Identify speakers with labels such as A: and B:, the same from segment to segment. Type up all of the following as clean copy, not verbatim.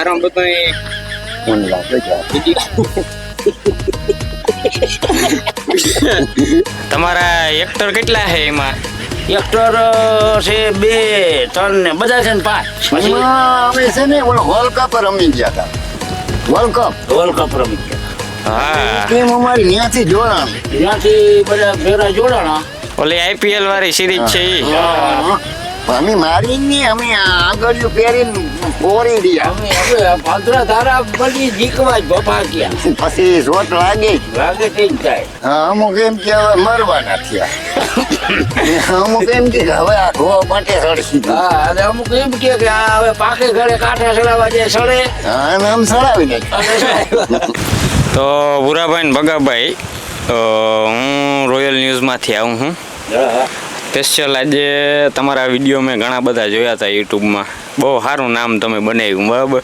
A: હારો બધો તમારા એક્ટર કેટલા છે એમાં?
B: એક્ટર છે 2 3 ને બધા છે ને 5.
C: અમે છે ને વર્લ્ડ કપ રમી ગયા હતા.
B: વર્લ્ડ કપ રમી ગયા.
A: હા,
C: ટીમ અમારી ત્યાંથી જોડાણી.
B: ત્યાંથી બધા ભેરા જોડાણા.
A: ઓલી આઈપીએલ વાળી સિરીઝ છે ઈ.
C: અમે મારી ને અમે આગળ પહેરીને પોરી રહ્યા.
B: અમે હવે ભાદરા ધારા બધી જીકવા જ બપા ગયા.
C: પછી શોટ લાગે.
B: લાગે થઈ જાય.
C: હા, અમુક એમ કે હવે મરવાના થયા. અમુક એમ કે હવે આ ઘો માટે સડશી.
B: હા, અને અમુક એમ કે આ હવે પાકે ઘરે કાંઠા ચડાવવા જાય સડે.
C: હા, અને આમ સડાવી નાખ્યું.
A: તો ભૂરાભાઈ ને ભગાભાઈ, હું રોયલ ન્યૂઝમાંથી આવું છું. સ્પેશિયલ આજે તમારા વિડીયો મેં ઘણા બધા જોયા હતા યુટ્યુબમાં. બહુ સારું નામ તમે બનાવ્યું, બરાબર.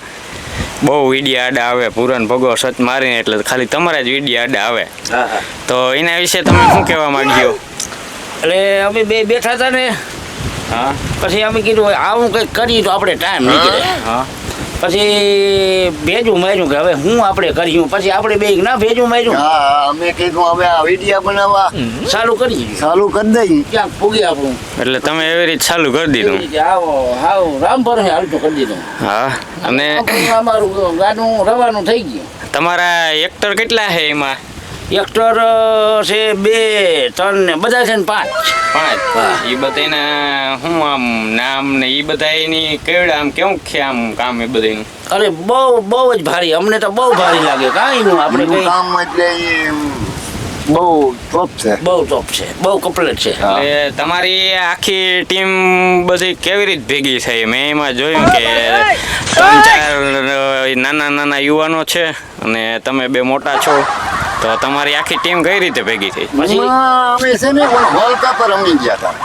A: બહુ વિડીયો આડા આવે, પુરાણ ભગો સચ મારીને, એટલે ખાલી તમારા જ વિડીયો આડા આવે. તો એના વિશે તમે શું કહેવા માંગ્યો?
B: એટલે અમે બે બેઠા હતા ને,
A: હા,
B: પછી અમે કીધું આવું કંઈક કરીએ તો આપણે ટાઈમ નીકળે.
A: હા,
B: પછી ભેજું માર્યું કે હવે હું આપણે કર્યું. પછી આપણે બે ના ભેજું માર્યું.
C: હા, અમે કીધું હવે આ વિડીયો બનાવવા
B: ચાલુ કરીએ.
C: ચાલુ કરી દઈ.
B: ક્યાંક પૂગી આપણું.
A: એટલે તમે એવી રીતે ચાલુ કરી દીધું.
B: આવો હાવ રામ પર હાલતું કરી દીધું.
A: હા, અને
B: અમારું ગાડું રવાનું થઈ ગયું.
A: તમારા એક્ટર કેટલા છે એમાં?
B: એક્ટર છે 2 3 ને બધા છે ને 5.
A: 5. એ બધાના શું આમ નામ ને એ બધા એની કેવડા આમ કેવું છે આમ કામ એ બધાનું?
B: અરે બહુ જ ભારી. અમને તો બહુ ભારી લાગે. કાંઈ નું આપણે
C: એનું
B: કઈ
C: કામ એટલે બહુ ટોપ છે.
B: બહુ ટોપ છે, બહુ કમ્પ્લીટ છે.
A: એટલે તમારી આખી ટીમ બધી કેવી રીતે ભેગી થઈ? મેં એમાં જોયું કે 3-4 નાના યુવાનો છે અને તમે 2 મોટા છો. તો તમારી આખી ટીમ કઈ રીતે ભેગી થઈ?
B: પછી
C: અમે છે ને વર્લ્ડ કપ રમી ગયા હતા.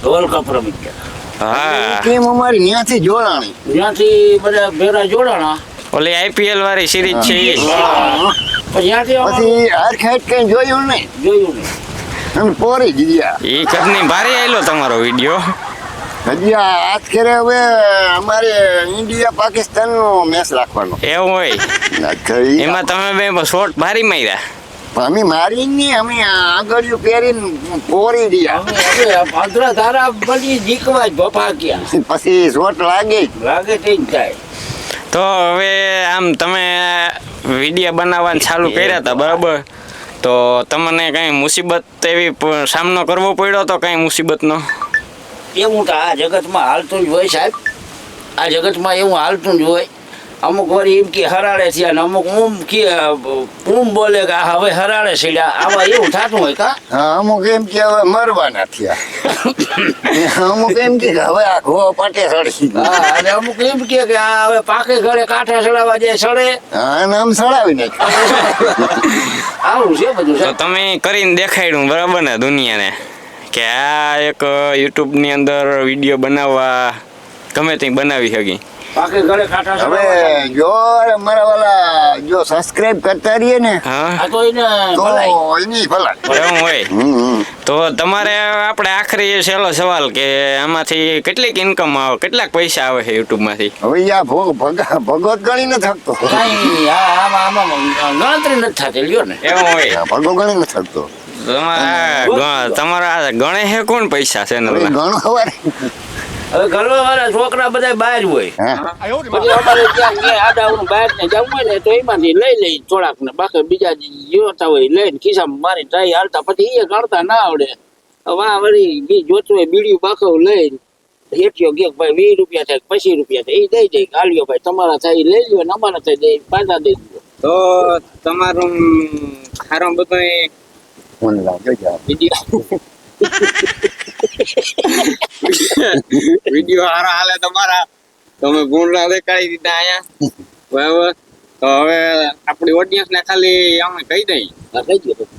B: વર્લ્ડ કપ રમી ગયા.
A: હા,
C: ટીમ અમારી ત્યાંથી જોડાણી.
B: ત્યાંથી બધા ભેરા જોડાણા.
A: ઓલી આઈપીએલ વાળી સિરીઝ છે ઈ.
B: પછી ત્યાંથી
C: પછી હાર ખાટ કઈ જોયું નહીં.
B: જોયું નહીં.
C: અને પોરી જ ગયા.
A: એ કદની ભારે આવેલો તમારો વિડીયો.
C: હજી આજ કરે હવે અમારે ઇન્ડિયા પાકિસ્તાન નો મેચ રાખવાનો.
A: એવું હોય? એમાં તમે 2 શોટ ભારી માર્યા.
C: અમે મારી ને અમે આગળ પહેરીને પોરી રહ્યા.
B: અમે હવે ભાદરા ધારા બધી જીકવા જ બપા ગયા.
C: પછી શોટ લાગે.
B: લાગે થઈ જાય.
A: તો હવે આમ તમે વિડીયો બનાવવાનું ચાલુ કર્યા હતા, બરાબર. તો તમને કઈ મુસીબત એવી સામનો કરવો પડ્યો તો કઈ મુસીબતનો?
B: એવું તો આ જગતમાં હાલતું જ હોય સાહેબ. આ જગતમાં એવું હાલતું જ હોય. અમુક વાર એમ કે હરાડે થયા ને અમુક ઊમ બોલે કે હવે હરાડે સીડા. આવા એવું થતું હોય કા?
C: હા, અમુક એમ કે હવે મરવાના થયા. અમુક એમ કે હવે આ ઘો પાટે સડશી.
B: હા, અને અમુક એમ કે આ હવે પાકે ઘરે કાંઠા ચડાવવા જાય સડે.
C: હા, અને આમ સડાવી નાખ્યું.
B: આવું છે બધું
A: તો
B: સાહેબ.
A: તમે કરીને દેખાડ્યું, બરાબર ને, દુનિયાને કે આ એક યુટ્યુબની અંદર વિડીયો બનાવવા ગમે તે બનાવી શકી.
B: પાકે ઘરે કાંઠા
C: હવે
B: ચડાવવા
C: જો મારા વાલા જો સબસ્ક્રાઇબ કરતા રહીએ ને
A: હા,
B: આ તો એને
C: તો
B: ભલાઈ.
C: એની ભલાઈ.
A: એવું હોય. તો તમારે આપણે આખરી છેલ્લો સવાલ કે આમાંથી કેટલીક ઇન્કમ આવે, કેટલાક પૈસા આવે છે યુટ્યુબમાંથી?
C: હવે આ ભગવત ગણી ન થકતો.
B: કાંઈ આમાં ગણતરી નથી થતી લ્યો ને.
A: એવું હોય.
C: ભગો ગણી ન થકતો.
A: તમારા ગણે છે કોણ પૈસા ચેનલ?
C: ઘણો ખબર.
B: હવે ઘરવા વાળા છોકરા બધા બહાર હોય. પછી અમારે ત્યાં આડાવડું બહાર ને જવું હોય ને તો એમાંથી લઈ થોડાક ને બાકી બીજા જોતા હોય લઈને ખિસ્સામાં મારી ટ્રાય હાલતા. પછી એ ગણતા ના આવડે. વાહ વળી જોતું હોય બીડીયું બાકવ લઈને એઠિયો કે ભાઈ 20 રૂપિયા થાય 25 રૂપિયા થાય એ દઈ દે. ગાળ્યો ભાઈ તમારા થાય લઈ લ્યો ને અમારા થાય દે પાછા દઈ દો.
A: તો તમારું સારું બધું
C: મને લાગે છે
A: વિડીયો હારા હાલે તમારા. તમે ગુણરા દેખાડી દીધા અહીંયા, બરાબર. તો હવે આપણી ઓડિયન્સ ને ખાલી અમે કહી દઈ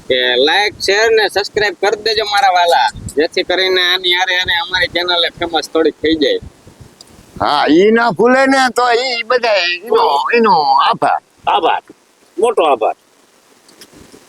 A: કે લાઈક શેર ને સબસ્ક્રાઇબ કરી દેજો મારા વાલા, જેથી કરીને આની હારે અમારી ચેનલ ફેમસ થોડીક થઈ જાય.
C: હા, ઈ ના ભૂલે ને તો ઈ બધા એનો આભાર.
B: આભાર, મોટો આભાર.